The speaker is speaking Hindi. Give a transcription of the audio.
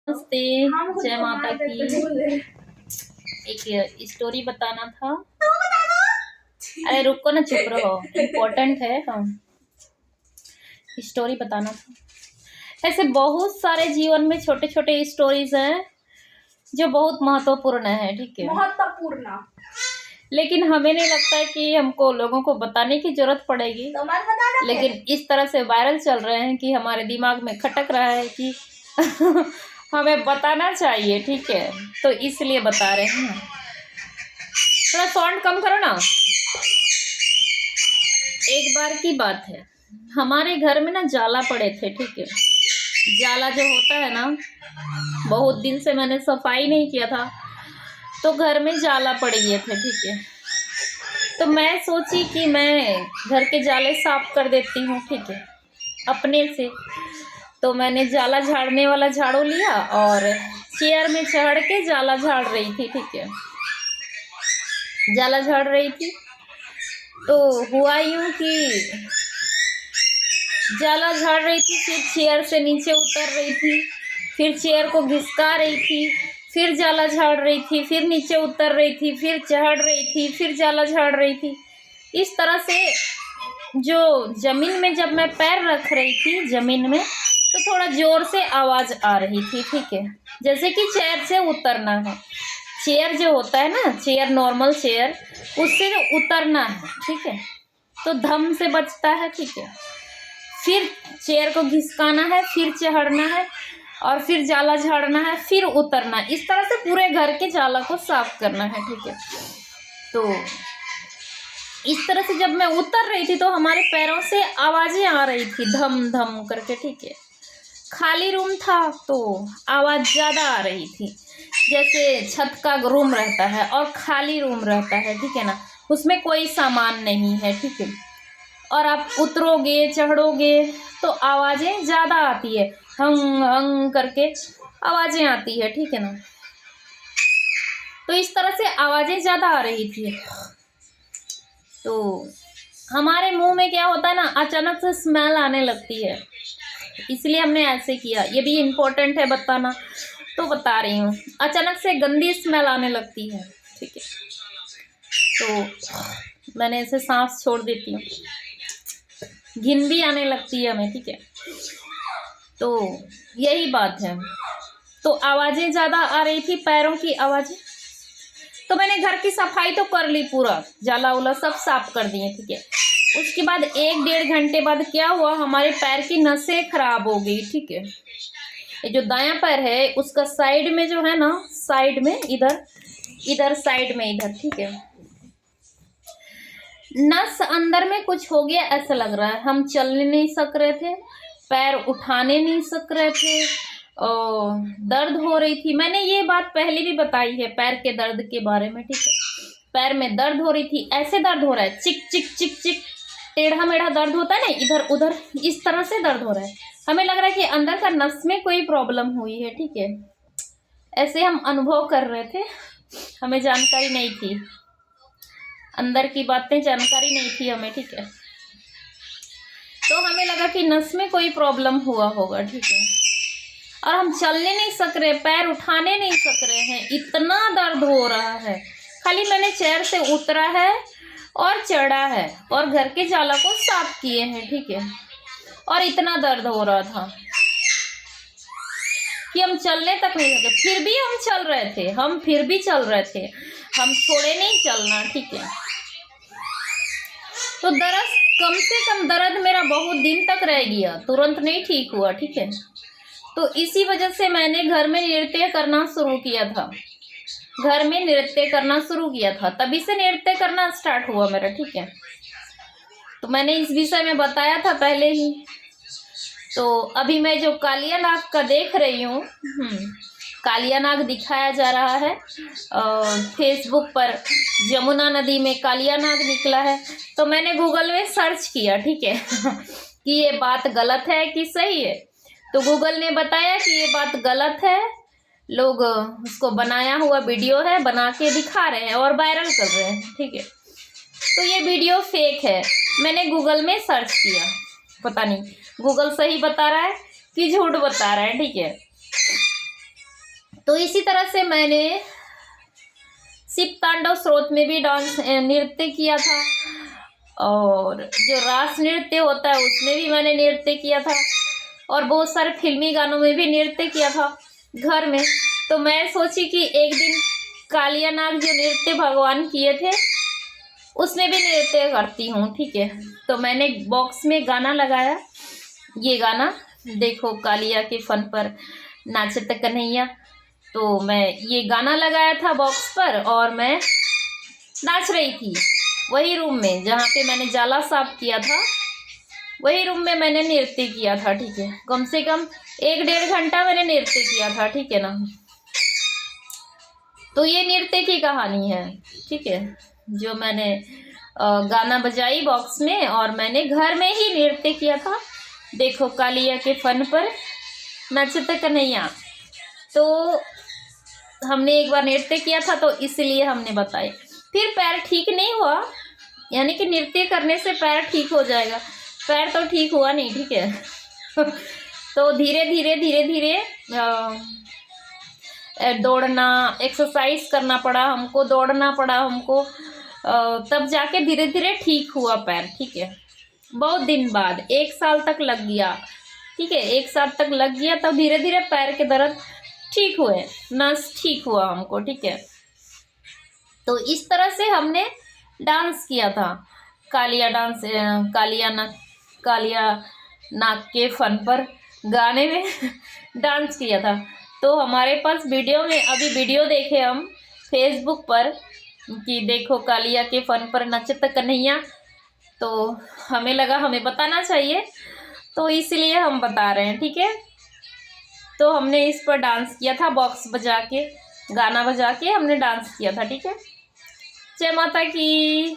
नमस्ते, जय माता की। एक स्टोरी बताना था। अरे रुको ना, चुप रहो, इम्पोर्टेंट है। हाँ, स्टोरी बताना था। ऐसे बहुत सारे जीवन में छोटे छोटे स्टोरीज हैं जो बहुत महत्वपूर्ण है, ठीक है, महत्वपूर्ण। लेकिन हमें नहीं लगता है कि हमको लोगों को बताने की जरूरत पड़ेगी। लेकिन इस तरह से वायरल चल रहे हैं कि हमारे दिमाग में खटक रहा है कि हमें बताना चाहिए, ठीक है, तो इसलिए बता रहे हैं। थोड़ा साउंड कम करो ना। एक बार की बात है, हमारे घर में ना जाला पड़े थे, ठीक है। जाला जो होता है ना, बहुत दिन से मैंने सफाई नहीं किया था तो घर में जाला पड़ गए थे, ठीक है। तो मैं सोची कि मैं घर के जाले साफ कर देती हूँ, ठीक है, अपने से। तो मैंने जाला झाड़ने वाला झाड़ू लिया और चेयर में चढ़ के जाला झाड़ रही थी, ठीक है, जाला झाड़ रही थी। तो हुआ यूं कि जाला झाड़ रही थी, फिर चेयर से नीचे उतर रही थी, फिर चेयर को घिसका रही थी, फिर जाला झाड़ रही थी, फिर नीचे उतर रही थी, फिर चढ़ रही थी, फिर जाला झाड़ रही थी। इस तरह से जो जमीन में जब मैं पैर रख रही थी जमीन में, तो थोड़ा जोर से आवाज आ रही थी, ठीक है, जैसे कि चेयर से उतरना है। चेयर जो होता है ना, चेयर नॉर्मल चेयर, उससे जो उतरना है, ठीक है, तो धम से बचता है, ठीक है। फिर चेयर को घिसकाना है, फिर चढ़ना है और फिर जाला झाड़ना है, फिर उतरना है। इस तरह से पूरे घर के जाला को साफ करना है, ठीक है। तो इस तरह से जब मैं उतर रही थी तो हमारे पैरों से आवाजें आ रही थी धम धम करके, ठीक है। खाली रूम था तो आवाज ज्यादा आ रही थी, जैसे छत का रूम रहता है और खाली रूम रहता है, ठीक है ना, उसमें कोई सामान नहीं है, ठीक है, और आप उतरोगे चढ़ोगे तो आवाजें ज्यादा आती है, हंग हंग करके आवाजें आती है, ठीक है ना। तो इस तरह से आवाजें ज्यादा आ रही थी। तो हमारे मुंह में क्या होता है ना, अचानक से स्मेल आने लगती है, इसलिए हमने ऐसे किया। ये भी इम्पोर्टेंट है बताना, तो बता रही हूँ। अचानक से गंदी स्मेल आने लगती है, ठीक है, तो मैंने ऐसे सांस छोड़ देती हूँ, घिन भी आने लगती है हमें, ठीक है। तो यही बात है। तो आवाजें ज्यादा आ रही थी, पैरों की आवाजें। तो मैंने घर की सफाई तो कर ली, पूरा जाला उला सब साफ कर दिए, ठीक है। उसके बाद 1-1.5 घंटे बाद क्या हुआ, हमारे पैर की नसें खराब हो गई, ठीक है। ये जो दायां पैर है उसका साइड में जो है ना, साइड में इधर साइड में इधर, ठीक है, नस अंदर में कुछ हो गया ऐसा लग रहा है। हम चलने नहीं सक रहे थे, पैर उठाने नहीं सक रहे थे और दर्द हो रही थी। मैंने ये बात पहले भी बताई है पैर के दर्द के बारे में, ठीक है। पैर में दर्द हो रही थी, ऐसे दर्द हो रहा है, चिक चिक चिक चिक, टेढ़ा मेढ़ा दर्द होता है ना, इधर उधर, इस तरह से दर्द हो रहा है। हमें लग रहा है कि अंदर का नस में कोई प्रॉब्लम हुई है, ठीक है। ऐसे हम अनुभव कर रहे थे, हमें जानकारी नहीं थी, अंदर की बातें जानकारी नहीं थी हमें, ठीक है। तो हमें लगा कि नस में कोई प्रॉब्लम हुआ होगा, ठीक है, और हम चलने नहीं सक रहे, पैर उठाने नहीं सक रहे हैं, इतना दर्द हो रहा है। खाली मैंने चेयर से उतरा है और चढ़ा है और घर के जाला को साफ किए हैं, ठीक है, और इतना दर्द हो रहा था कि हम चलने तक नहीं सके। फिर भी हम चल रहे थे, हम छोड़े नहीं चलना, ठीक है। तो दर्द, कम से कम दर्द मेरा बहुत दिन तक रह गया, तुरंत नहीं ठीक हुआ, ठीक है। तो इसी वजह से मैंने घर में नृत्य करना शुरू किया था, तभी से नृत्य करना स्टार्ट हुआ मेरा, ठीक है। तो मैंने इस विषय में बताया था पहले ही। तो अभी मैं जो कालिया नाग का देख रही हूँ, कालिया नाग दिखाया जा रहा है फेसबुक पर, जमुना नदी में कालिया नाग निकला है। तो मैंने गूगल में सर्च किया, ठीक है कि ये बात गलत है कि सही है। तो गूगल ने बताया कि ये बात गलत है, लोग उसको बनाया हुआ वीडियो है, बना के दिखा रहे हैं और वायरल कर रहे हैं, ठीक है। तो ये वीडियो फेक है। मैंने गूगल में सर्च किया, पता नहीं गूगल सही बता रहा है कि झूठ बता रहा है, ठीक है। तो इसी तरह से मैंने शिव तांडव स्रोत में भी डांस नृत्य किया था, और जो रास नृत्य होता है उसमें भी मैंने नृत्य किया था, और बहुत सारे फिल्मी गानों में भी नृत्य किया था घर में। तो मैं सोची कि एक दिन कालिया नाग जो नृत्य भगवान किए थे उसमें भी नृत्य करती हूँ, ठीक है। तो मैंने बॉक्स में गाना लगाया, ये गाना देखो कालिया के फन पर नाचत कन्हैया। तो मैं ये गाना लगाया था बॉक्स पर और मैं नाच रही थी वही रूम में जहाँ पे मैंने जाला साफ किया था, वही रूम में मैंने नृत्य किया था, ठीक है। कम से कम 1-1.5 घंटा मैंने नृत्य किया था, ठीक है ना। तो ये नृत्य की कहानी है, ठीक है, जो मैंने गाना बजाई बॉक्स में और मैंने घर में ही नृत्य किया था। देखो कालिया के फन पर नाचत कन्हैया। तो हमने एक बार नृत्य किया था तो इसलिए हमने बताया। फिर पैर ठीक नहीं हुआ, यानी कि नृत्य करने से पैर ठीक हो जाएगा, पैर तो ठीक हुआ नहीं, ठीक है। तो धीरे धीरे दौड़ना, एक्सरसाइज करना पड़ा हमको, दौड़ना पड़ा हमको, तब जाके धीरे धीरे ठीक हुआ पैर, ठीक है। बहुत दिन बाद 1 साल तक लग गया, ठीक है, 1 साल तक लग गया, तब धीरे धीरे पैर के दर्द ठीक हुए, नस ठीक हुआ हमको, ठीक है। तो इस तरह से हमने डांस किया था, कालिया डांस, कालिया नाग के फन पर गाने में डांस किया था। तो हमारे पास वीडियो में अभी वीडियो देखे हम फेसबुक पर कि देखो कालिया के फन पर नचत कन्हैया, तो हमें लगा हमें बताना चाहिए, तो इसलिए हम बता रहे हैं, ठीक है। तो हमने इस पर डांस किया था, बॉक्स बजा के, गाना बजा के हमने डांस किया था, ठीक है। जय माता की।